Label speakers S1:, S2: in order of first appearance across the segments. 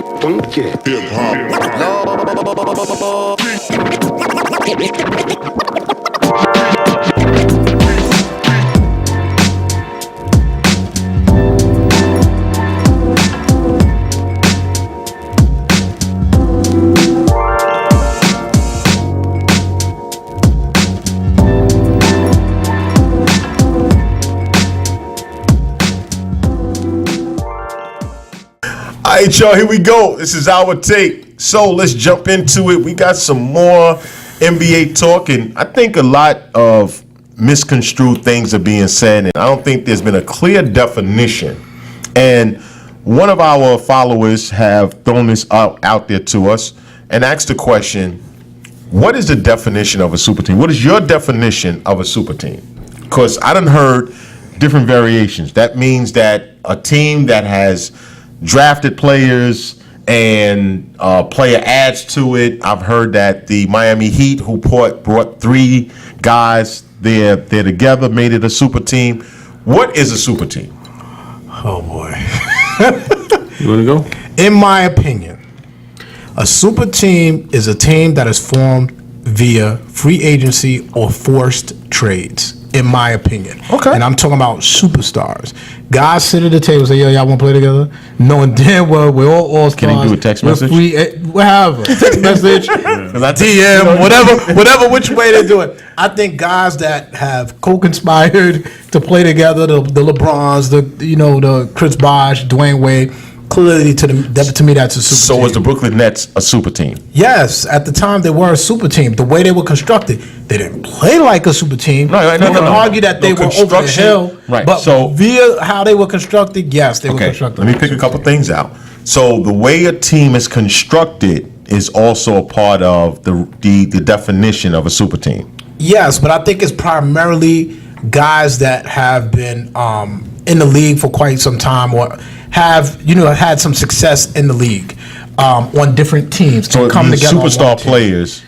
S1: Funky. Hip
S2: All right, y'all, here we go. This is our take. So let's jump into it. We got some more NBA talk, and I think a lot of misconstrued things are being said, and I don't think there's been a clear definition. And one of our followers have thrown this out there to us and asked the question, what is the definition of a super team? What is your definition of a super team? Because I done heard different variations. That means that a team that has drafted players and player adds to it. I've heard that the Miami Heat, who brought three guys there together, made it a super team. What is a super team?
S3: Oh boy.
S4: You want to go?
S3: In my opinion, a super team is a team that is formed via free agency or forced trades. In my opinion.
S2: Okay.
S3: And I'm talking about superstars. Guys sit at the table and say, yo, y'all want to play together? Knowing damn well we're all stars.
S2: Can he do a text message?
S3: Whatever. Text message, DM, whatever, which way they do it. I think guys that have co-conspired to play together, the LeBrons, the Chris Bosh, Dwayne Wade, clearly to me that's a super team.
S2: So was the Brooklyn Nets a super team?
S3: Yes, at the time they were a super team. The way they were constructed, they didn't play like a super team.
S2: No,
S3: you can argue that they were over the hill,
S2: right?
S3: But
S2: so
S3: via how they were constructed, yes, they were constructed.
S2: Let me pick a couple things out. So the way a team is constructed is also a part of the definition of a super team.
S3: Yes, but I think it's primarily guys that have been in the league for quite some time or have had some success in the league on different teams.
S2: So
S3: come together
S2: superstar players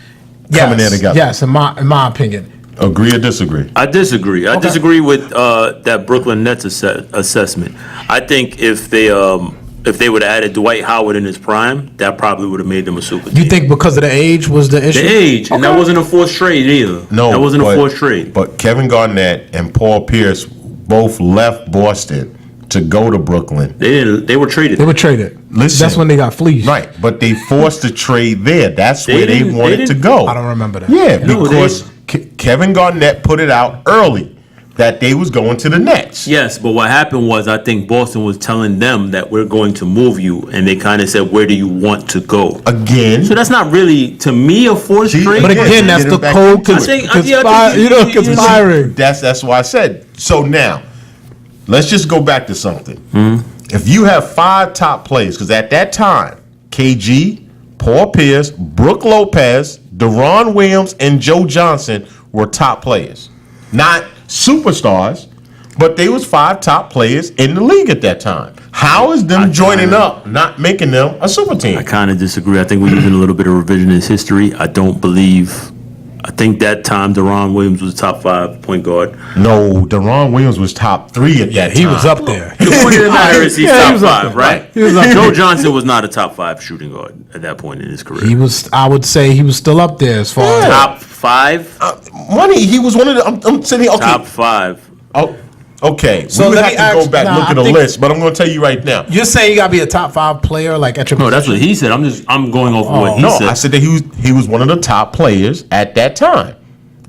S2: coming in together.
S3: Yes, in my opinion.
S2: Agree or disagree?
S4: I disagree. I disagree with that Brooklyn Nets assessment. I think if they would have added Dwight Howard in his prime, that probably would have made them a super team.
S3: You think because of the age was the issue?
S4: The age, and that wasn't a forced trade either.
S2: No,
S4: that wasn't a forced trade.
S2: But Kevin Garnett and Paul Pierce both left Boston to go to Brooklyn.
S4: They were traded.
S3: They were traded.
S2: Listen,
S3: that's when they got fleeced.
S2: Right, but they forced a trade there. That's where they wanted to go.
S3: I don't remember that.
S2: Yeah, because Kevin Garnett put it out early that they was going to the Nets.
S4: Yes, but what happened was I think Boston was telling them that we're going to move you, and they kind of said, where do you want to go?
S2: Again.
S4: So that's not really, to me, a forced trade.
S3: But again, that's the code conspiring.
S2: That's why I said. So now, let's just go back to something. If you have five top players, because at that time, KG, Paul Pierce, Brook Lopez, Deron Williams, and Joe Johnson were top players. Not superstars, but they was five top players in the league at that time. How is them joining up not making them a super team?
S4: I kind of disagree. I think we're using a little bit of revisionist history. I think that time Deron Williams was top 5 point guard.
S2: No, Deron Williams was top 3 at that time.
S3: He was up there.
S4: The point of the matter is he's top 5, right?
S3: He was up
S4: Joe Johnson was not a top 5 shooting guard at that point in his career.
S3: He was. I would say he was still up there as far as
S4: top 5.
S2: Money. He was one of the. I'm sitting here. Okay.
S4: Top 5.
S2: Oh, okay.
S3: So
S2: we would
S3: let
S2: have
S3: me
S2: to
S3: ask-
S2: go back
S3: nah,
S2: look at
S3: I
S2: the
S3: think-
S2: list, but I'm going to tell you right now.
S3: You're saying you got to be a top 5 player, like at your
S4: No, that's
S3: position?
S4: what he said. I'm going off of what he
S2: No,
S4: said.
S2: I said that he was one of the top players at that time.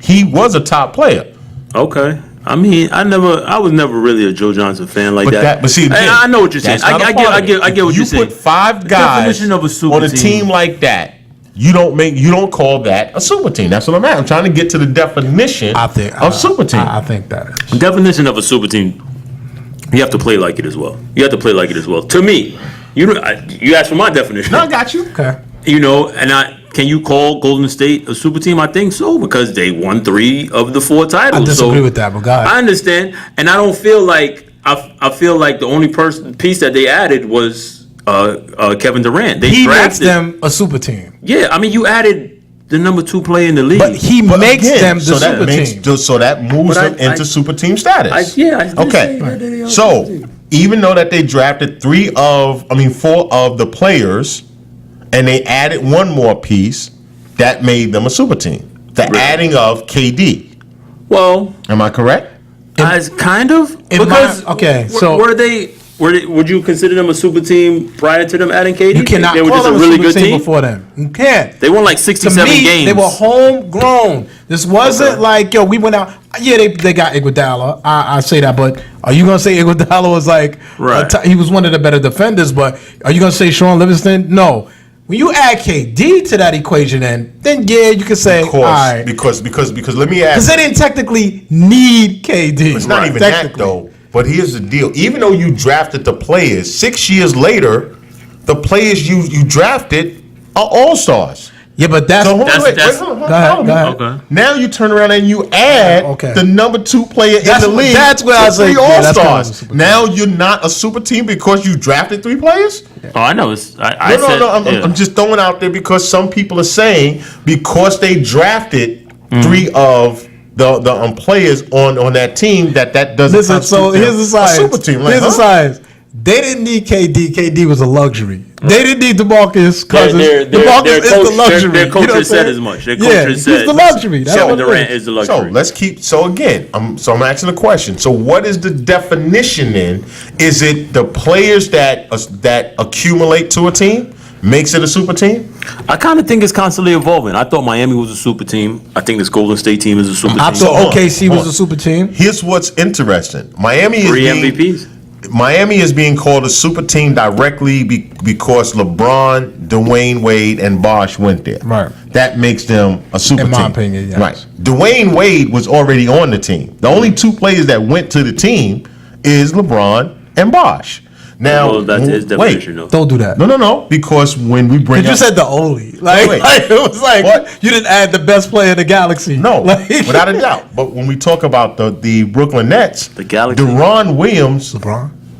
S2: He was a top player.
S4: Okay. I mean, I was never really a Joe Johnson fan like that.
S2: But see, again,
S4: I know what you're saying. I get what you're saying.
S2: You put 5 guys
S4: definition of a super
S2: on a team like that. You don't call that a super team. That's what I'm at. I'm trying to get to the definition of super team.
S3: I think that is.
S4: The definition of a super team, you have to play like it as well. To me, you asked for my definition.
S2: No, I got you.
S3: Okay.
S4: Can you call Golden State a super team? I think so, because they won 3 of the 4 titles.
S3: I disagree with that, but God.
S4: I understand, and I don't feel like I feel like the only piece that they added was Kevin Durant.
S3: He makes them a super team.
S4: Yeah, I mean, you added the number 2 player in the league,
S3: But he makes them the
S2: so that
S3: super team.
S2: So that moves them into super team status.
S4: I
S2: okay. So even though that they drafted four of the players, and they added one more piece, that made them a super team. The adding of KD.
S4: Well,
S2: am I correct?
S4: As kind of would you consider them a super team prior to them adding KD?
S3: You cannot
S4: they were
S3: call
S4: just a
S3: them
S4: really
S3: super
S4: good
S3: team
S4: team
S3: before them. You can't.
S4: They won like 67 games.
S3: They were homegrown. This wasn't like, yo, we went out. Yeah, they got Iguodala. I say that, but are you gonna say Iguodala was like he was one of the better defenders? But are you gonna say Sean Livingston? No. When you add KD to that equation, then yeah, you can say,
S2: of course, all right. Because let me ask.
S3: Because they didn't technically need KD.
S2: It's not even that though. But here's the deal: even though you drafted the players, 6 years later, the players you drafted are all-stars.
S3: Yeah, but that's
S2: hold on. Okay. Now you turn around and you add the number 2 player in the league.
S3: That's where I say
S2: 3 all-stars. Now you're not a super team because you drafted 3 players.
S4: Oh, I know.
S2: I'm just throwing out there because some people are saying because they drafted 3 of the players on that team that doesn't.
S3: Listen, so here's the science.
S2: A super team.
S3: Here's the science. They didn't need KD. KD was a luxury. They didn't need Demarcus Cousins. Demarcus is the luxury.
S4: Their coach has said as much. Their coach has said
S3: he's the luxury.
S4: Kevin Durant is the luxury.
S2: I'm asking a question. So what is the definition then? Is it the players that accumulate to a team makes it a super team?
S4: I kind of think it's constantly evolving. I thought Miami was a super team. I think this Golden State team is a super team.
S3: I thought OKC was a super team.
S2: Here's what's interesting. Miami is
S4: 3 MVPs.
S2: Miami is being called a super team directly because LeBron, Dwayne Wade, and Bosh went there.
S3: Right.
S2: That makes them a super team.
S3: In my opinion, yes.
S2: Right. Dwayne Wade was already on the team. The only 2 players that went to the team is LeBron and Bosh. Now,
S4: that's his definition, though.
S3: Don't do that.
S2: No. Because when we bring
S3: you said the only. Like it was like what? You didn't add the best player in the galaxy.
S2: No, without a doubt. But when we talk about the Brooklyn Nets,
S4: the galaxy,
S2: Deron Williams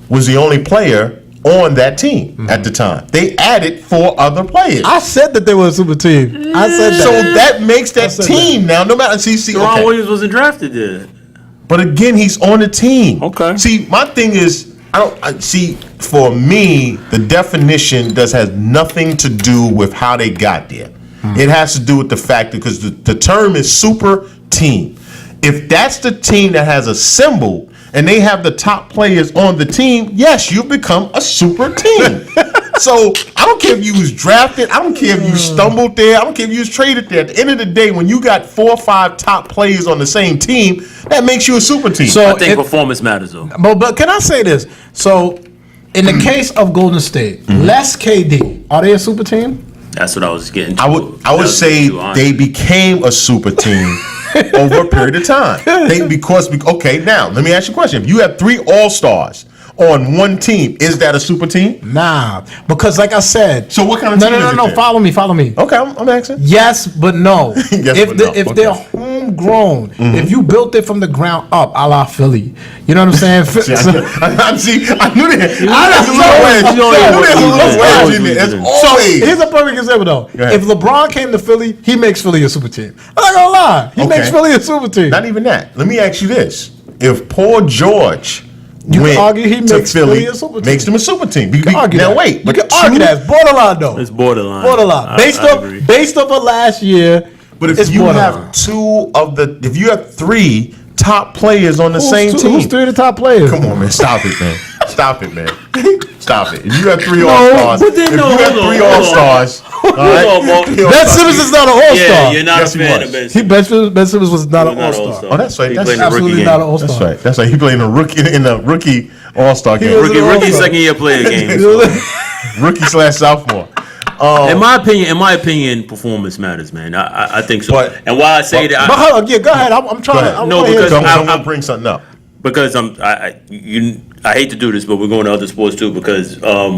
S2: was the only player on that team at the time. They added 4 other players.
S3: I said that they were a super team. I said that.
S2: So that makes that team now. No matter
S4: Deron Williams wasn't drafted there.
S2: But again, he's on the team.
S4: Okay.
S2: See, my thing is, for me, the definition has nothing to do with how they got there. It has to do with the fact that because the term is super team. If that's the team that has assembled and they have the top players on the team, yes, you've become a super team. So I don't care if you was drafted. I don't care if you stumbled there. I don't care if you was traded there. At the end of the day, when you got 4 or 5 top players on the same team, that makes you a super team.
S4: So I think performance matters, though.
S3: But can I say this? So in the case of Golden State, less KD, are they a super team?
S4: That's what I was getting to.
S2: I would say they became a super team over a period of time. Now let me ask you a question. If you have 3 all-stars on one team, is that a super team?
S3: Nah, because like I said.
S2: So what kind of team is it?
S3: No. Follow me.
S2: Okay, I'm asking.
S3: Yes, but no. If they're homegrown, if you built it from the ground up, a la Philly, you know what I'm saying?
S2: I knew that.
S3: So here's a perfect example though. If LeBron came to Philly, he makes Philly a super team. I'm not gonna lie, he makes Philly a super team.
S2: Not even that. Let me ask you this: if Paul George
S3: you can argue he makes Philly a super team.
S2: Makes them a super team.
S3: You can argue
S2: now
S3: that.
S2: Wait,
S3: you can argue that. It's borderline though.
S4: It's borderline.
S3: Based off of last year.
S2: But if you have if you have 3 top players on the same team,
S3: who's 3 of the top players?
S2: Come on, man, stop it, man. Stop it. If you have 3 all-stars,
S3: Ben Simmons is not an all-star.
S4: Yeah, you're not a fan of Ben Simmons.
S3: Ben Simmons was not an all-star.
S2: Oh, that's right. That's
S3: absolutely not an all-star.
S2: That's right. He played in a rookie all-star game.
S4: Rookie second-year player game.
S2: Rookie/sophomore.
S4: In my opinion, performance matters, man. I think so. And why I say that,
S3: but hold on, go ahead. I'm trying.
S2: Because I'm bring something up.
S4: Because I hate to do this, but we're going to other sports too. Because no,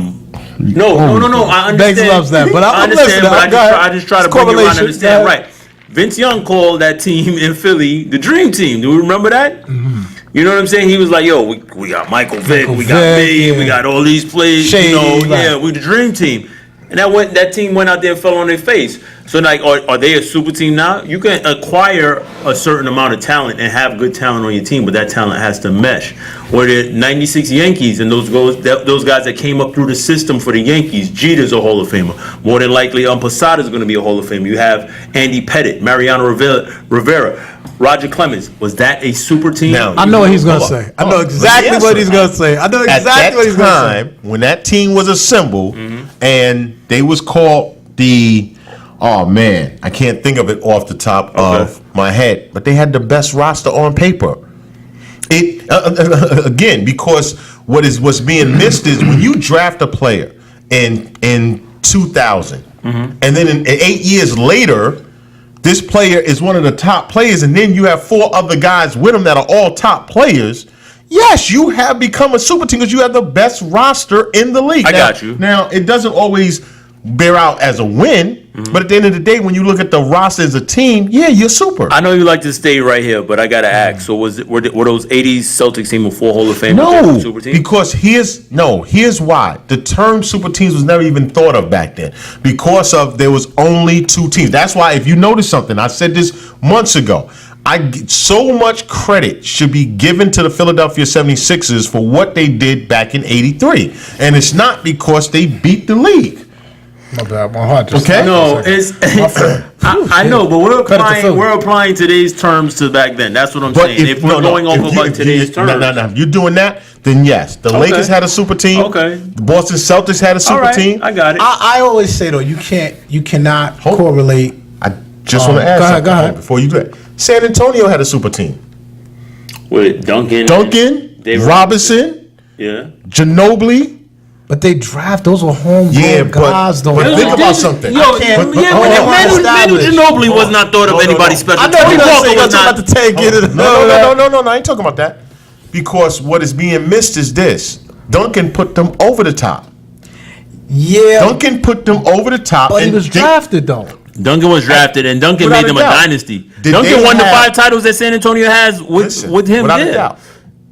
S4: I understand.
S3: Banks loves that, but I understand.
S4: But I just try to bring you around and understand. Right. Vince Young called that team in Philly the Dream Team. Do you remember that? Mm-hmm. You know what I'm saying? He was like, "Yo, we got Michael Vick, we got me, we got all these players. Shady, we the Dream Team." and that team went out there and fell on their face. So like, are they a super team now? You can acquire a certain amount of talent and have good talent on your team, but that talent has to mesh. Or the '96 Yankees and those guys that came up through the system for the Yankees. Jeter's a Hall of Famer. More than likely, Posada's going to be a Hall of Famer. You have Andy Pettitte, Mariano Rivera, Roger Clemens. Was that a super team?
S2: Now,
S3: I know what he's going to say. I know exactly what he's going to say. I know exactly what he's going to say.
S2: When that team was assembled and they was called the, oh man, I can't think of it off the top of my head, but they had the best roster on paper. It again, because what's being missed is when you draft a player in 2000, and then 8 years later, this player is one of the top players, and then you have 4 other guys with him that are all top players. Yes, you have become a super team because you have the best roster in the league.
S4: I got you.
S2: Now, it doesn't always bear out as a win, but at the end of the day, when you look at the roster as a team, yeah, you're super.
S4: I know you like to stay right here, but I gotta ask. So were those '80s Celtics team with 4 Hall of Famers?
S2: No,
S4: super team?
S2: because here's why. The term super teams was never even thought of back then. Because there was only 2 teams. That's why if you notice something, I said this months ago, so much credit should be given to the Philadelphia 76ers for what they did back in '83. And it's not because they beat the league.
S3: My bad, my heart just
S2: Okay.
S4: No, it's I know, but we're applying today's terms to back then. That's what I'm saying. If we're going off of like today's terms,
S2: if you're doing that, then yes, the Lakers had a super team.
S4: Okay.
S2: The Boston Celtics had a super team.
S4: I got it.
S3: I always say though, you cannot correlate.
S2: I just want to ask something
S3: go ahead.
S2: before you do that. San Antonio had a super team.
S4: With Duncan, David
S2: Robinson, Ginobili.
S3: But they draft, those were homegrown guys, though.
S2: But think about something.
S4: Manu Ginobili was not thought of anybody special.
S3: I know you're about to take it.
S2: No, I ain't talking about that. Because what is being missed is this. Duncan put them over the top.
S3: Yeah.
S2: Duncan put them over the top.
S3: But he was drafted, though.
S4: Duncan was drafted, and Duncan made them a dynasty. Duncan won the 5 titles that San Antonio has with him.
S2: Without a doubt.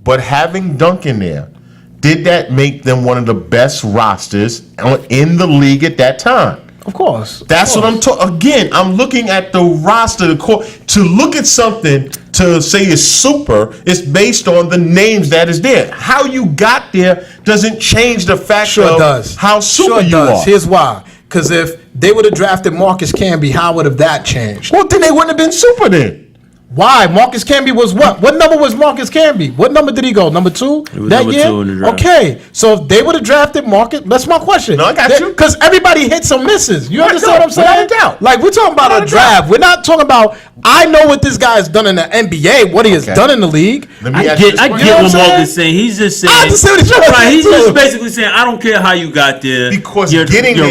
S2: But having Duncan there, did that make them one of the best rosters in the league at that time?
S3: Of course.
S2: That's what I'm talking. Again, I'm looking at the roster. To look at something to say it's super, it's based on the names that is there. How you got there doesn't change the fact of how super you are.
S3: Here's why. Because if they would have drafted Marcus Camby, how would have that changed?
S2: Well, then they wouldn't have been super then.
S3: Why? Marcus Camby was what? What number was Marcus Camby? What number did he go? Number 2?
S4: He was
S3: that
S4: number
S3: year?
S4: 2 in the draft.
S3: Okay. So if they would have drafted Marcus, that's my question.
S2: No, I got you.
S3: Because everybody hits some misses. You understand what I'm saying?
S2: Without a doubt.
S3: Like, we're talking about a draft. We're not talking about, I know what this guy has done in the NBA, what he has done in the league.
S2: Let me
S4: I
S2: ask you
S4: get
S2: this
S4: what
S2: question.
S4: Mark is saying. He's just saying.
S3: I just see what he's trying to
S4: Right, he's
S3: do.
S4: just basically saying, I don't care how you got there.
S2: Because
S4: your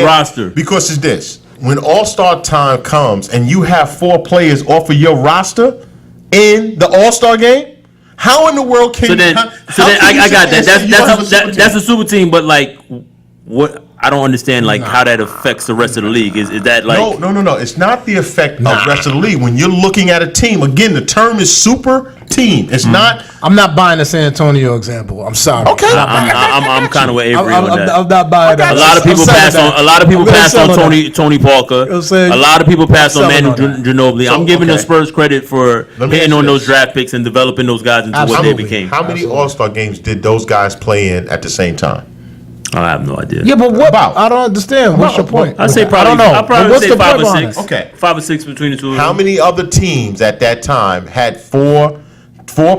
S4: roster.
S2: Because it's this. When All-Star time comes and you have 4 players off of your roster in the All-Star game, how in the world can
S4: So then I got that. That's a super team, but like, what? I don't understand like how that affects the rest of the league. Is that like
S2: No. It's not the effect of the rest of the league. When you're looking at a team, again, the term is super team. It's not.
S3: I'm not buying the San Antonio example. I'm sorry.
S2: Okay.
S4: I'm kind of with Avery on that.
S3: I'm not buying that.
S4: A lot of people pass on. A lot of people pass on Tony Parker.
S3: I'm saying-
S4: A lot of people pass on Manu
S3: selling on that.
S4: Ginobili. I'm giving the Spurs credit for
S2: Let me
S4: hitting
S2: ask
S4: on
S2: you
S4: those
S2: this.
S4: draft picks and developing those guys into what they became.
S2: How many All-Star games did those guys play in at the same time?
S4: I have no idea.
S3: Yeah, but what?
S2: About?
S3: I don't understand. What's your point?
S4: I say probably.
S3: I don't know.
S4: I'll probably
S3: What's
S4: say
S3: the
S4: 5
S3: point
S4: or
S3: behind
S4: 6.
S3: it?
S2: Okay.
S4: 5 or 6 between the two.
S2: How many other teams at that time had four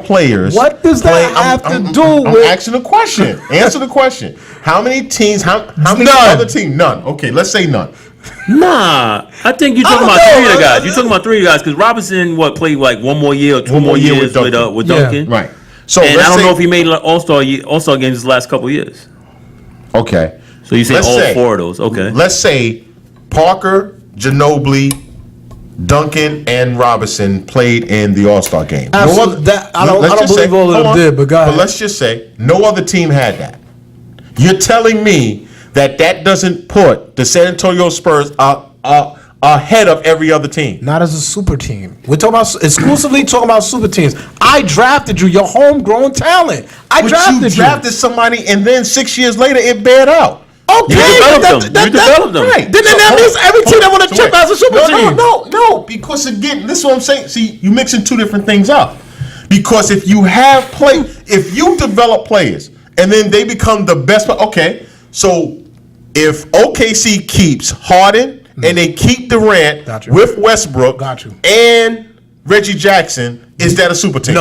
S2: players?
S3: What does that have to do
S2: I'm
S3: with?
S2: asking a question. Answer the question. How many teams? How many
S3: None.
S2: other teams? None. Okay, let's say none.
S4: Nah, I think you're talking about 3 of the guys. You're talking about 3 of the guys because Robinson played like 1 more year or 2 more years with Duncan.
S2: Right. So
S4: And I
S2: let's
S4: don't
S2: say,
S4: know if he made All-Star games his last couple years.
S2: Okay.
S4: So you say
S2: Let's
S4: all
S2: say-
S4: 4 of those? Okay.
S2: Let's say Parker, Ginobili, Duncan, and Robinson played in the All-Star game.
S3: Absolutely. I don't
S2: let's just
S3: believe all of
S2: hold
S3: them
S2: on.
S3: did, but go ahead.
S2: But let's just say no other team had that. You're telling me that doesn't put the San Antonio Spurs ahead of every other team?
S3: Not as a super team. We're talking about exclusively talking about super teams. I drafted you, your homegrown talent. I
S2: But
S3: drafted
S2: you drafted somebody, and then 6 years later it bared out.
S3: Okay,
S4: You developed them.
S2: Right.
S3: Then that means every team that want to chip as a super team.
S2: No. Because again, this is what I'm saying. See, you mixing two different things up. Because if you develop players and then they become the best, okay. So if OKC keeps Harden and they keep Durant with Westbrook and Reggie Jackson, is that a super team?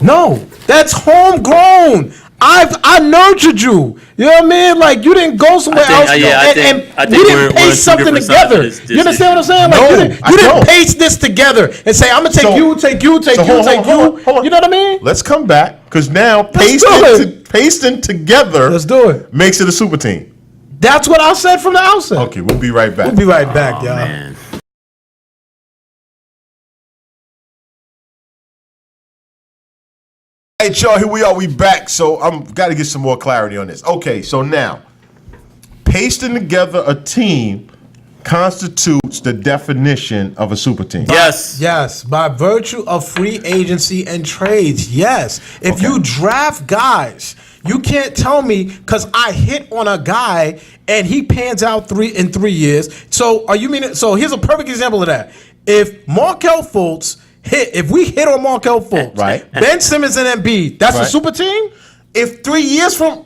S3: No, that's homegrown. I nurtured you. You know what I mean? Like you didn't go somewhere else and we didn't paste something together. You understand what I'm saying? Like you didn't paste this together and say I'm gonna take you. You know what I mean?
S2: Let's come back because now pasting together.
S3: Let's do it.
S2: Makes it a super team.
S3: That's what I said from the outset.
S2: Okay, we'll be right back.
S3: Y'all.
S4: Man.
S2: Hey, y'all, here we are. We back. So I'm got to get some more clarity on this. Okay, so now pasting together a team constitutes the definition of a super team.
S4: Yes,
S3: by virtue of free agency and trades. Yes, if you draft guys, you can't tell me because I hit on a guy and he pans out in 3 years. So are you meaning? So here's a perfect example of that. If Markelle Fultz if we hit on Markelle Fultz,
S2: right?
S3: Ben Simmons and Embiid, that's a super team.
S2: If 3 years from,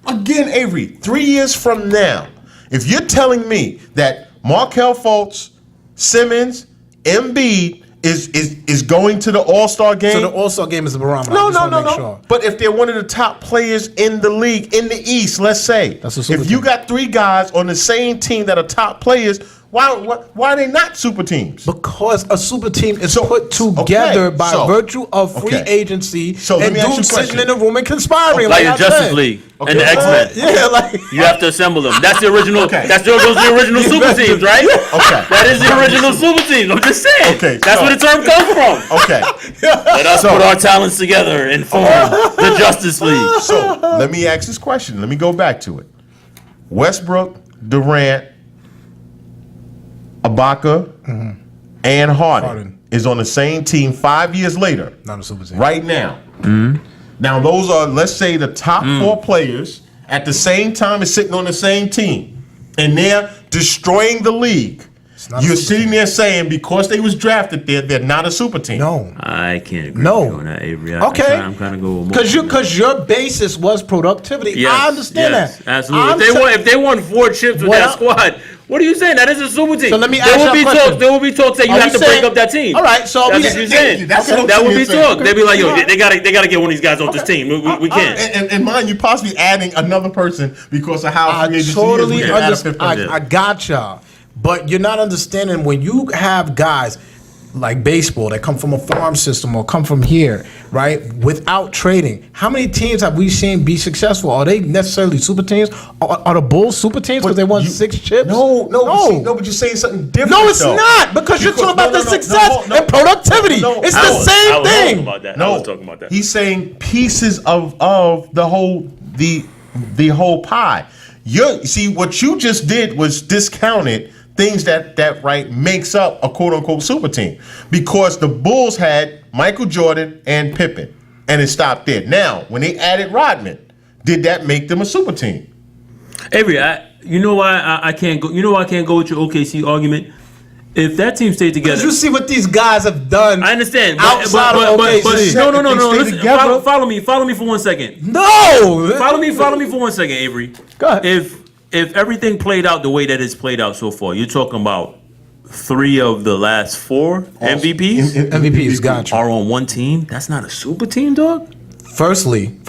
S2: again, Avery, 3 years from now, if you're telling me that Markelle Fultz, Simmons, Embiid is going to the All-Star game,
S3: so the All-Star game is the barometer.
S2: No.
S3: Sure.
S2: But if they're one of the top players in the league in the East, let's say,
S3: that's a super
S2: if
S3: team.
S2: you got three guys on the same team that are top players, why are they not super teams?
S3: Because a super team is put together by virtue of free agency and dudes sitting in the room and conspiring.
S4: Like the Justice League and the X-Men. You have to assemble them. That's the original. That's those the original super teams, right?
S2: Okay.
S4: That is the original super teams. I'm just saying.
S2: Okay.
S4: That's where the term comes from.
S2: Okay.
S4: Let us put our talents together and form the Justice League.
S2: So let me ask this question. Let me go back to it. Westbrook, Durant, Ibaka, and Harden is on the same team 5 years later.
S3: Not a super team.
S2: Right now. Now, those are, let's say, the top four players at the same time as sitting on the same team. And they're destroying the league. You're sitting there saying because they was drafted there, they're not a super team.
S3: No.
S4: I can't agree with you on that, Avery. I'm kind of going
S3: because your basis was productivity.
S4: Yes,
S3: I understand that.
S4: Absolutely. If they won 4 chips with that squad, what are you saying? That is a super team.
S3: So let me ask you a question.
S4: There will be talks that you have to break up that team.
S3: All right, so
S4: that's what you're saying. That would be talk. They'd be like, yo, they gotta get one of these guys off this team. We can't.
S2: And mind you, possibly adding another person because of how free agency
S3: totally
S2: is.
S3: understand. I got y'all. But you're not understanding when you have guys like baseball that come from a farm system or come from here, right? Without trading, how many teams have we seen be successful? Are they necessarily super teams? Are the Bulls super teams because they won 6 chips?
S2: No. But you're saying something different.
S3: No, it's not because you're talking about the success and productivity. It's the same thing.
S4: I was talking about that.
S2: He's saying pieces of the whole pie. See, what you just did was discounted things that makes up a quote-unquote super team. Because the Bulls had Michael Jordan and Pippen, and it stopped there. Now, when they added Rodman, did that make them a super team?
S4: Avery, you know why I can't go? You know why I can't go with your OKC argument? If that team stayed together,
S3: you see what these guys have done.
S4: I understand,
S3: outside of OKC.
S4: No. Follow me for 1 second.
S3: No,
S4: follow me for 1 second, Avery.
S3: Go ahead.
S4: If everything played out the way that it's played out so far, you're talking about 3 of the last 4 MVPs.
S3: MVPs, gotcha.
S4: Are on one team. That's not a super team, dog.
S3: Firstly,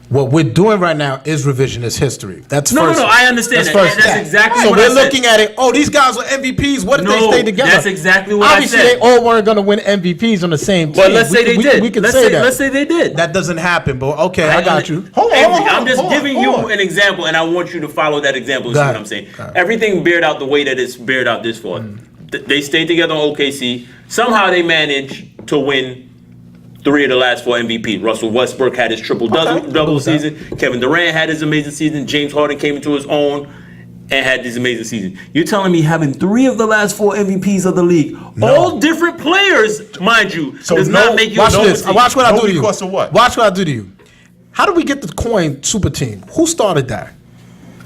S3: what we're doing right now is revisionist history. That's
S4: no. I understand that. That's exactly
S3: so
S4: what I said.
S3: So we're looking at it. Oh, these guys were MVPs. What if they stayed together?
S4: That's exactly what
S3: Obviously,
S4: I said.
S3: they all weren't going to win MVPs on the same team.
S4: But let's say they did.
S3: We can say that.
S4: Let's say they did.
S3: That doesn't happen. But okay, I got you.
S4: I'm just giving you an example, and I want you to follow that example. See what I'm saying? Everything bared out the way that it's bared out this far. They stayed together on OKC. Somehow they managed to win 3 of the last 4 MVP. Russell Westbrook had his triple-double season. Kevin Durant had his amazing season. James Harden came into his own and had this amazing season. You're telling me having 3 of the last 4 MVPs of the league, all different players, mind you, does not make you a super team.
S3: Watch what I do to you.
S2: Because of what?
S3: Watch what I do to you. How did we get the coin super team? Who started that?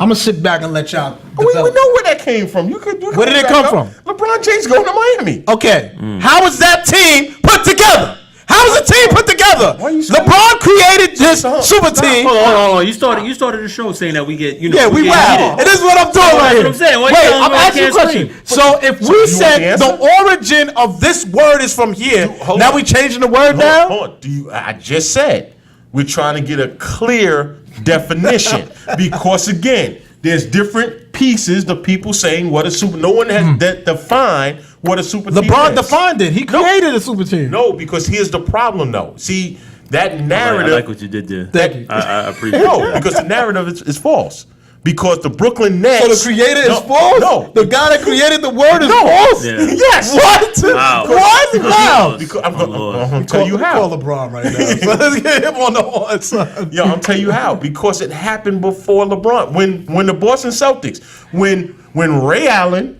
S3: I'm gonna sit back and let y'all.
S2: We know where that came from. You could
S3: Where did it come from?
S2: LeBron James going to Miami.
S3: Okay, how was that team put together? How was the team put together? LeBron created this super team.
S4: Hold on. You started the show saying that we get,
S3: Yeah, we rap. And this is what I'm doing right here.
S4: That's what I'm saying. Why
S3: Wait,
S4: you telling
S3: I'm
S4: me I
S3: asking you a
S4: can't
S3: question.
S4: scream?
S3: So if we
S2: you
S3: said
S2: want
S3: the
S2: the
S3: origin of this word is from here,
S2: Hold
S3: now
S2: on.
S3: we changing the word
S2: Hold
S3: now?
S2: on. I just said we're trying to get a clear definition because again, there's different pieces. The people saying what a super. No one has defined what a super team is.
S3: LeBron defined it. He created a super team.
S2: No, because here's the problem though. See that narrative.
S4: I like what you did there.
S3: Thank you.
S4: I appreciate it.
S2: No, because the narrative is false. Because the Brooklyn Nets.
S3: So the creator is false?
S2: No.
S3: The guy that created the word is false?
S4: Yeah.
S2: Yes.
S3: What?
S4: Wow.
S3: What? Wow.
S2: Because I'm
S4: Oh, Lord.
S2: going to tell you how.
S3: Call LeBron right now. So let's get him on the horn, son.
S2: Yo, I'll tell you how. Because it happened before LeBron. When the Boston Celtics, when Ray Allen,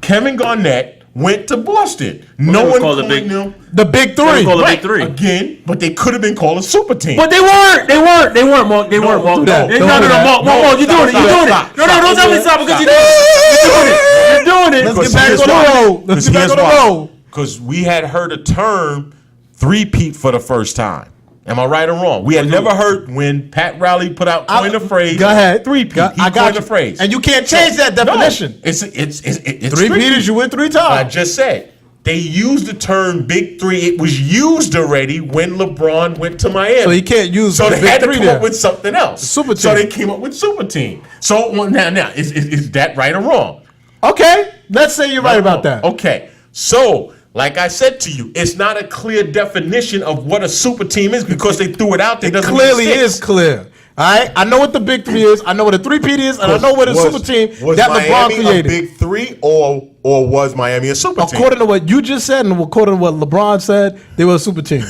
S2: Kevin Garnett went to Boston, no one
S4: called the
S2: called
S4: big-
S2: them.
S3: The big
S4: They
S3: three.
S4: call it
S2: Right,
S4: Big Three.
S2: again, but they could have been called a super team.
S4: But they weren't, Mark. They weren't, Mark.
S3: do that.
S4: No,
S3: Don't do that.
S4: Mark, you're doing it. You're doing
S2: Stop.
S4: it. No, don't tell me stop because you're doing it. You're doing it.
S3: Let's
S2: Because
S3: get back
S2: here's
S3: on the
S2: why.
S3: road. Let's get back on the road.
S2: Because we had heard a term three-peat for the first time. Am I right or wrong? We had never heard when Pat Riley coined the phrase.
S3: Go ahead.
S2: Three-peat.
S3: I
S2: He
S3: got
S2: coined
S3: you.
S2: the phrase.
S3: And you can't change that definition.
S2: No, it's
S3: Three Peters, you win three
S2: I
S3: times.
S2: just said they used the term Big Three. It was used already when LeBron went to Miami.
S3: So you can't use
S2: So
S3: the
S2: they
S3: Big
S2: had to
S3: Three
S2: come
S3: there.
S2: up with something else.
S3: Super
S2: So
S3: team.
S2: they came up with super team. So now is that right or wrong?
S3: Okay, let's say you're right about that.
S2: Okay. So, like I said to you, it's not a clear definition of what a super team is because they threw it out there.
S3: It clearly is clear. All right, I know what the big three is. I know what a three-peat is, and I know what a super team
S2: was
S3: that LeBron
S2: Miami
S3: created.
S2: a big three or was Miami a super team?
S3: According to what you just said and according to what LeBron said, they were a super team.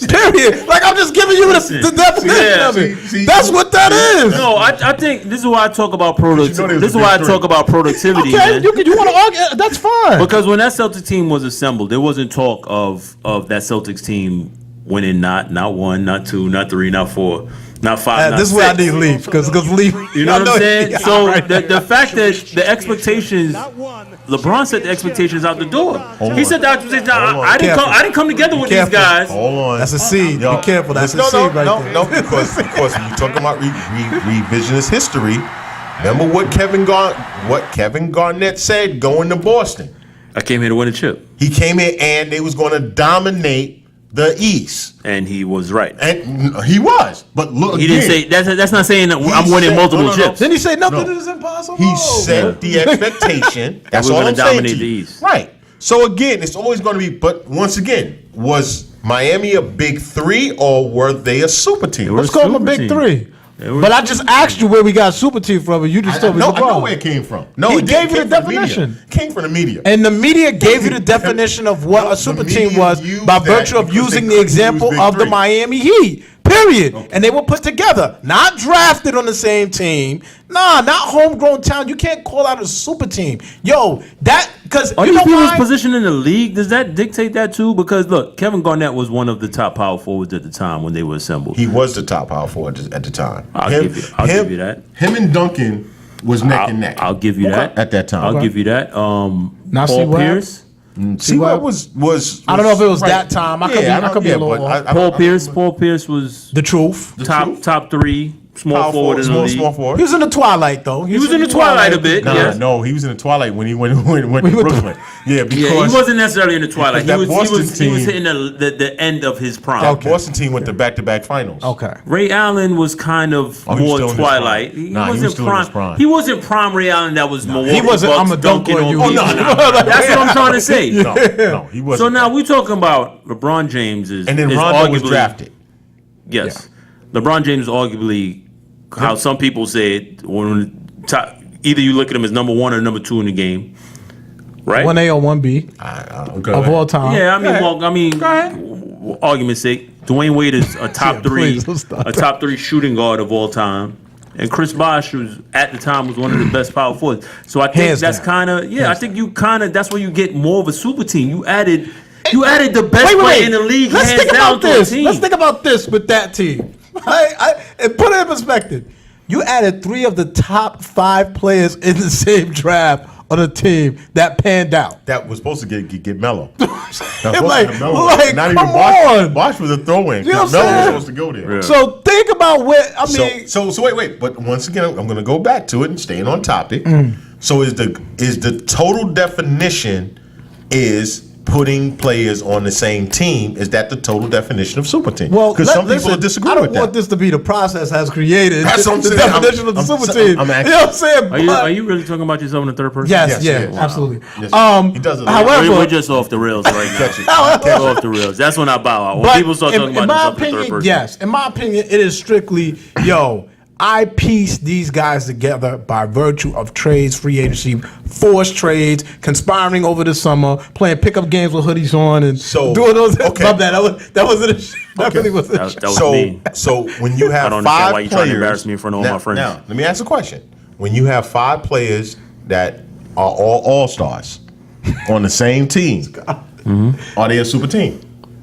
S3: Period. Like I'm just giving you the definition of it.
S2: see,
S3: That's what that is.
S4: No, I think this is why I talk about
S2: you know
S4: productivity.
S2: they was
S4: This is
S2: a
S4: why I
S2: big
S4: talk
S2: three.
S4: about productivity,
S3: Okay,
S4: man.
S3: you want to argue? That's fine.
S4: Because when that Celtics team was assembled, there wasn't talk of that Celtics team winning not one, not two, not three, not four, not five, not
S3: This is
S4: six.
S3: where I need Leaf because Leaf.
S4: You know what I'm saying?
S3: Yeah,
S4: So
S3: right.
S4: the fact that the expectations, LeBron set the expectations out the door. He set the expectations. I didn't come together with these
S3: Careful.
S4: guys.
S2: Hold on.
S3: That's a seed.
S2: Yo,
S3: Be careful. That's
S2: no,
S3: a seed right there.
S2: No, because when you talking about revisionist history, remember what Kevin Garnett said going to Boston.
S4: I came here to win a chip,
S2: He came in and they was going to dominate the East,
S4: and he was right.
S2: and he was. But look,
S4: He didn't say that's not saying that I'm winning
S2: said-
S4: multiple
S2: no.
S4: chips.
S3: Then he said nothing
S2: No.
S3: is impossible.
S2: He set the expectation. That's
S4: we're
S2: all
S4: gonna
S2: I'm saying
S4: dominate
S2: to
S4: the
S2: you.
S4: East.
S2: Right. So again, it's always going to be. But once again, was Miami a big three or were they a super team?
S4: were
S3: Let's call him a
S4: super
S3: big
S4: team.
S3: three.
S4: They were
S3: But I just asked you where we got super team from, and you just told me
S2: I know
S3: LeBron.
S2: where it came from. No,
S3: He
S2: it
S3: gave
S2: didn't.
S3: you
S2: It
S3: the
S2: came from
S3: definition.
S2: media. Came from the media.
S3: And the media gave you the definition of what a super
S2: media
S3: team was
S2: used
S3: by
S2: that
S3: virtue of
S2: because
S3: using
S2: they
S3: the
S2: couldn't
S3: example
S2: use Big
S3: of the
S2: Three.
S3: Miami Heat. Period. And they were put together, not drafted on the same team. Nah, not homegrown talent. You can't call out a super team. Yo, that because
S4: Are
S3: you
S4: these
S3: know
S4: people's
S3: why?
S4: position in the league? Does that dictate that too? Because look, Kevin Garnett was one of the top power forwards at the time when they were assembled.
S2: He was the top power forward at the time.
S4: I'll give you that.
S2: Him and Duncan was neck and neck.
S4: I'll give you that
S2: at that time.
S4: I'll give you that.
S3: Now
S4: Paul
S3: C-Web?
S4: Pierce.
S2: See what was
S3: I don't know if it was
S2: right.
S3: that time. I could be a little off.
S4: Paul Pierce was
S3: The truth.
S4: top three small forward in the league.
S2: small forward.
S3: He was in the twilight though.
S4: He was in the twilight a bit.
S2: Nah,
S4: yes.
S2: no, he was in the twilight when he went to Brooklyn. Yeah, because
S4: Yeah, he wasn't necessarily in the twilight. He
S2: that
S4: was
S2: Boston
S4: hitting the end of his prime.
S2: that Boston team went to back-to-back finals.
S3: Okay.
S4: Ray Allen was kind of
S2: Oh, he was
S4: more
S2: still in his
S4: twilight.
S2: prime.
S4: He
S2: Nah, he was
S4: wasn't
S2: still in his prime.
S4: He wasn't prime Ray Allen. That was Milwaukee
S3: He wasn't.
S4: Bucks
S3: I'm a dunker
S4: dunking
S3: on you.
S4: on
S2: no,
S4: people.
S2: no.
S4: That's what I'm trying to say.
S2: No, he wasn't.
S4: So now we're talking about LeBron James
S2: and then Rondo was drafted.
S4: Yes, LeBron James is arguably how some people say it when top, either you look at him as number one or number two in the game, right?
S3: 1A or 1B
S2: Okay.
S3: of all time.
S4: Yeah,
S2: Go
S4: I mean,
S2: ahead.
S4: argument's sake, Dwayne Wade is a top
S3: Yeah,
S4: three,
S3: please, don't stop
S4: a top three shooting guard of all time, and Chris Bosh was at the time was one of the best power forwards. So I think
S3: Hands
S4: that's
S3: down.
S4: kind of I think you kind of that's where you get more of a super team. You added the best player in the league.
S3: Let's
S4: hands
S3: think
S4: down
S3: about
S4: to a
S3: this.
S4: team.
S3: Let's think about this with that team. And put it in perspective. You added 3 of the top 5 players in the same draft on a team that panned out.
S2: That was supposed to get Melo.
S3: Like,
S2: Not
S3: come
S2: even
S3: on.
S2: Bosh was a throw-in.
S3: You know what
S2: Melo
S3: I'm
S2: was
S3: saying?
S2: supposed to go there.
S4: Yeah.
S3: So think about where, I mean.
S2: So wait. But once again, I'm going to go back to it and staying on topic. So is the total definition is putting players on the same team? Is that the total definition of super team?
S3: Well,
S2: because some people disagree
S3: I don't
S2: with that.
S3: want this to be the process has created.
S2: That's what I'm
S3: the
S2: saying.
S3: definition of the super team.
S2: I'm
S3: you
S2: actually-
S3: know what I'm saying?
S4: Are you really talking about yourself in the third person?
S3: Yes,
S2: Yes, yeah.
S3: absolutely.
S2: Yes. He does it.
S3: However,
S4: We're just off the rails right now.
S2: Catch it.
S4: We're off the rails. That's when I bow out. When
S3: but
S4: people start talking
S3: in
S4: about
S3: my
S4: themselves in the third
S3: opinion,
S4: person.
S3: yes. In my opinion, it is strictly, I piece these guys together by virtue of trades, free agency, forced trades, conspiring over the summer, playing pickup games with hoodies on, and
S2: So,
S3: doing those.
S2: okay.
S3: Love that. That wasn't a. That really wasn't.
S4: That was me.
S2: So when you have
S4: I don't
S2: five
S4: understand why you're trying to
S2: players,
S4: embarrass me in front of all
S2: now,
S4: my friends.
S2: Now, let me ask a question. When you have 5 players that are all stars on the same team, are they a super team?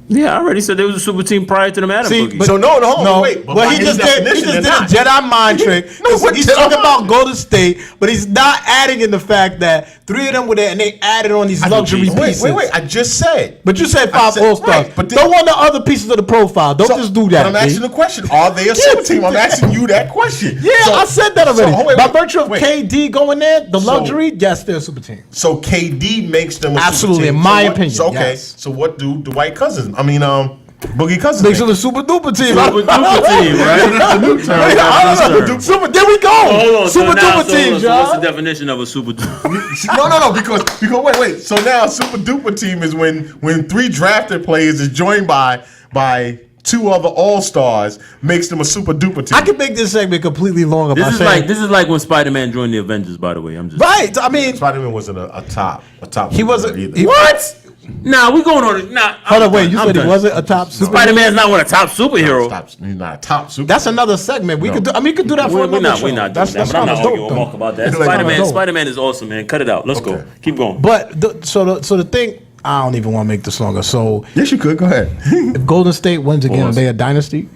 S4: Yeah, I already said there was a super team prior to the Madden
S3: See,
S4: boogie.
S3: but-
S2: So no, wait. But
S3: Well,
S2: by
S3: he
S2: his
S3: just did
S2: definition,
S3: a
S2: they're not.
S3: Jedi mind trick.
S2: what
S3: He's
S2: Jedi
S3: talking about
S2: mind?
S3: Golden State, but he's not adding in the fact that 3 of them were there and they added on these luxury pieces.
S2: Wait. I just said.
S3: But you said
S2: I
S3: 5
S2: said-
S3: All-Stars.
S2: right, but
S3: Don't want the other pieces of the profile. Don't just do that.
S2: But I'm asking
S3: B.
S2: the question: are they a super team? I'm asking you that question.
S3: Yeah,
S2: So-
S3: I said that already.
S2: So, wait,
S3: By virtue of
S2: wait.
S3: KD going there, the luxury, yes, they're a super team.
S2: So KD makes them a
S3: Absolutely,
S2: super team.
S3: in my
S2: So what-
S3: opinion,
S2: So okay.
S3: yes.
S2: So what do Dwight Cousins? Boogie Cousins.
S3: Makes
S2: make?
S3: them a super duper team.
S4: Super duper team, right?
S3: I don't know. Super, there we go.
S4: Hold on.
S3: Super duper team,
S4: so what's the
S3: John.
S4: definition of a super duper?
S2: No, because wait. So now super duper team is when 3 drafted players is joined by 2 other all stars makes them a super duper team.
S3: I can make this segment completely longer. by saying,
S4: This is like when Spider-Man joined the Avengers. By the way, I'm just
S3: right. I mean,
S2: Spider-Man wasn't a top.
S3: he wasn't
S2: either.
S4: What? Nah, we going on it. Nah,
S3: hold on, wait. You
S4: I'm
S3: said he
S4: done.
S3: wasn't a top super.
S4: Spider-Man's not one of the top superheroes.
S2: He's not a top super.
S3: That's another segment. We could do. I mean, we could do that for
S4: We're
S3: another
S4: not
S3: show.
S4: doing that.
S3: That's
S4: But I'm not
S3: kinda
S4: arguing with
S3: dope,
S4: Mark
S3: though.
S4: about that.
S2: Like,
S4: Spider-Man,
S3: dope.
S4: Spider-Man is awesome, man. Cut it out. Let's go. Keep going.
S3: But so the thing, I don't even want to make this longer. So
S2: Yes, you could. Go ahead.
S3: if Golden State wins again, are
S4: Pause.
S3: they a dynasty?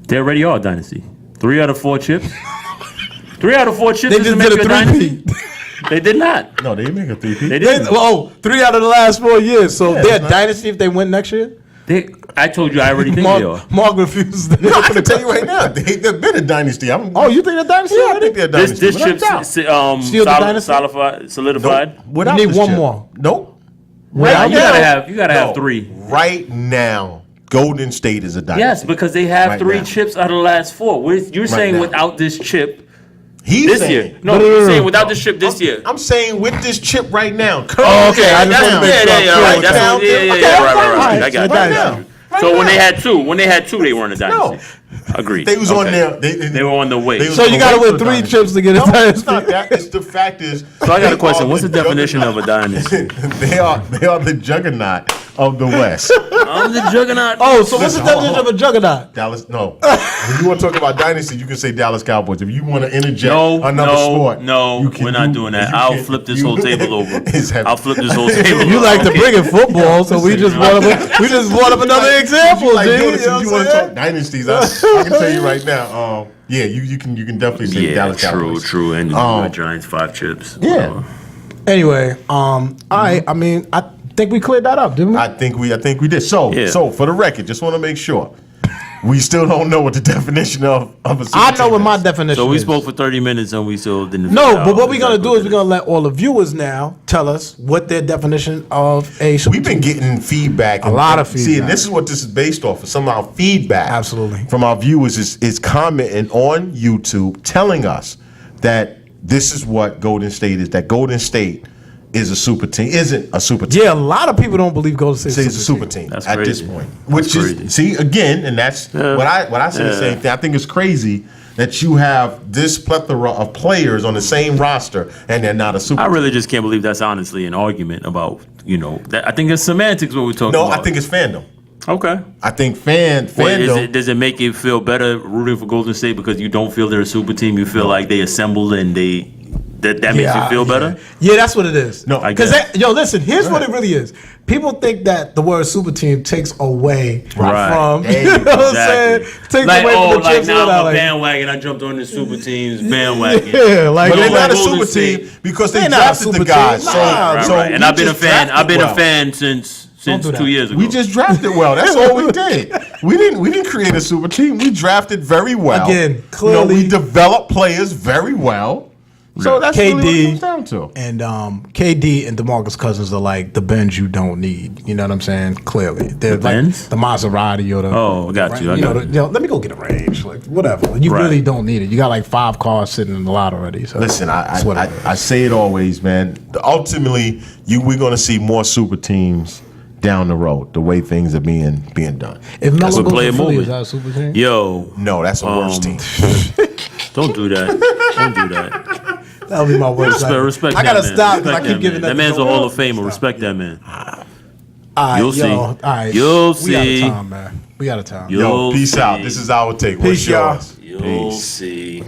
S4: They already are a dynasty. 3 out of 4 chips. 3 out of 4 chips
S3: They
S4: doesn't
S3: just
S4: make
S3: did
S4: you
S3: a
S4: a dynasty.
S3: three-peat.
S4: They did not.
S2: No, they didn't make a 3P.
S4: They didn't.
S3: 3 out of the last 4 years. So
S2: Yeah,
S3: they're a
S2: it's not-
S3: dynasty if they win next year.
S4: I told you I already think they are.
S3: Mark refuses.
S2: No, I can tell you right now, they've been a dynasty.
S3: Oh, you think they're a dynasty?
S2: Yeah, I
S3: already?
S2: think they're a dynasty.
S4: This
S2: without
S4: chip
S2: doubt.
S3: Seal the dynasty?
S4: solidified.
S2: Without
S3: You need
S2: this
S3: one
S2: chip.
S3: more.
S2: Nope.
S3: Right
S4: You gotta have 3.
S2: Right now, Golden State is a dynasty.
S4: Yes, because they have
S2: Right
S4: 3
S2: now.
S4: chips out of the last 4. You're saying
S2: now.
S4: without this chip
S2: He's
S4: this
S2: saying,
S4: year. No, you're saying without this chip this year.
S2: I'm saying with this chip right now.
S3: Oh, okay. I just
S4: That's-
S3: want to make sure.
S4: right. That's
S2: Now,
S4: what- yeah,
S2: okay,
S4: right. I got
S3: right
S4: you.
S3: now.
S4: So when they had 2, they weren't a dynasty. Agreed.
S2: They was on
S4: Okay.
S2: there.
S4: They were on the way.
S2: they was
S3: So you
S2: on
S3: got to
S2: the way
S3: win
S2: to
S3: 3
S2: dynasty.
S3: chips to get a
S2: No, it's
S3: dynasty.
S2: not that. It's the fact is.
S4: So I got a
S2: they
S4: question.
S2: are
S4: What's the definition of a
S2: juggernaut.
S4: dynasty?
S2: They are the juggernaut of the West.
S4: I'm the juggernaut.
S3: Oh, so what's the
S2: Listen,
S3: definition of a juggernaut?
S2: Dallas, no. When you want to talk about dynasty, you can say Dallas Cowboys. If you want to interject another sport,
S4: no,
S2: you can
S4: we're not
S2: do-
S4: doing that.
S2: you
S4: I'll
S2: can-
S4: flip this
S2: you-
S4: whole table over.
S2: Exactly.
S4: I'll flip this whole table over.
S3: You like to
S4: Okay.
S3: bring in football, so we just brought up another example,
S2: You like
S3: G.
S2: doing this,
S3: You know
S2: if you
S3: what
S2: want
S3: I'm
S2: to
S3: saying?
S2: talk dynasties, I can tell you right now. Yeah, you can definitely say
S4: Yeah,
S2: Dallas Cowboys.
S4: true. And the New York Giants 5 chips.
S2: Yeah.
S3: Anyway, all right. I mean, I think we cleared that up, didn't we?
S2: I think we did. So
S4: Yeah.
S2: so for the record, just want to make sure. We still don't know what the definition of a super
S3: I know
S2: team
S3: what my
S2: is.
S3: definition
S4: So we
S3: is.
S4: spoke for 30 minutes and we still didn't.
S3: No,
S4: figure
S3: but
S4: out
S3: what we're gonna
S4: exactly
S3: do is
S4: what
S3: we're
S4: it
S3: gonna let all the viewers now tell us what their definition of a super
S2: We've been getting feedback.
S3: A lot of
S2: See,
S3: feedback.
S2: and this is what this is based off of. Some of our feedback
S3: Absolutely.
S2: from our viewers is commenting on YouTube telling us that this is what Golden State is. That Golden State is a super team. Isn't a super team.
S3: Yeah, a lot of people don't believe Golden State
S2: Say it's
S3: is
S2: a super team
S4: That's
S2: at
S4: crazy.
S2: this point.
S4: That's
S2: Which
S4: crazy.
S2: is see again, and that's what I say the same thing. I think it's crazy that you have this plethora of players on the same roster and they're not a super
S4: I
S2: team.
S4: really just can't believe that's honestly an argument about, that. I think it's semantics what we're talking
S2: No,
S4: about.
S2: I think it's fandom.
S4: Okay.
S2: I think
S4: What,
S2: fandom.
S4: does it make you feel better rooting for Golden State because you don't feel they're a super team? You feel like they assembled and they that makes you feel better.
S3: Yeah, that's what it is.
S2: No,
S4: I
S3: because
S4: guess.
S3: listen, here's what it really is. People think that the word super team takes away
S4: Right.
S3: from,
S2: Hey,
S3: you know what I'm saying?
S4: Exactly.
S3: Takes
S4: Like,
S3: away from the
S4: like
S3: chips and
S4: now
S3: all that.
S4: I'm a
S3: Like,
S4: bandwagon. I jumped on the super teams bandwagon.
S3: yeah, like
S2: But they're
S4: Golden
S2: not a
S4: Golden
S2: super
S4: State.
S2: team because they
S3: They're not a
S2: drafted
S3: super
S2: the guys.
S3: team.
S2: So,
S3: Nah,
S4: Right,
S2: so
S4: right. And
S2: we
S4: I've been a
S2: just
S4: fan.
S2: drafted
S4: I've been
S2: well.
S4: a fan since
S3: do that.
S4: 2 years ago.
S2: We just drafted well. That's all we did. We didn't create a super team. We drafted very well.
S3: Again, clearly-
S2: we developed players very well. So that's really what it comes down to.
S3: And KD and Demarcus Cousins are like the Benz you don't need. You know what I'm saying? Clearly, they're like
S4: Benz?
S3: the Maserati or the.
S4: Oh, I got you. I got you.
S3: Let me go get a range. Like whatever. You
S4: Right.
S3: really don't need it. You got like 5 cars sitting in the lot already. So
S2: Listen,
S3: it's whatever.
S2: I say it always, man. Ultimately, we're going to see more super teams down the road. The way things are being done.
S3: If
S4: That's
S3: Melo
S4: what
S3: goes
S4: player
S3: to Philly,
S4: movement.
S3: is that a super team?
S4: Yo,
S2: No, that's a worse team.
S4: don't do that. Don't do that.
S3: That'll be my worst.
S4: Respect
S3: I gotta
S4: that man.
S3: stop because I
S4: Respect
S3: keep
S4: that
S3: giving
S4: man.
S3: that.
S4: That man's
S3: to
S4: a Hall
S3: Joel.
S4: of Famer. Respect that man.
S3: All right,
S4: You'll see.
S3: All right.
S4: You'll
S3: We out
S4: see.
S3: of time, man. We out of time.
S4: You'll
S2: Yo, peace out.
S4: see.
S2: This is our take. What's
S3: Peace, y'all.
S2: yours?
S4: You'll see.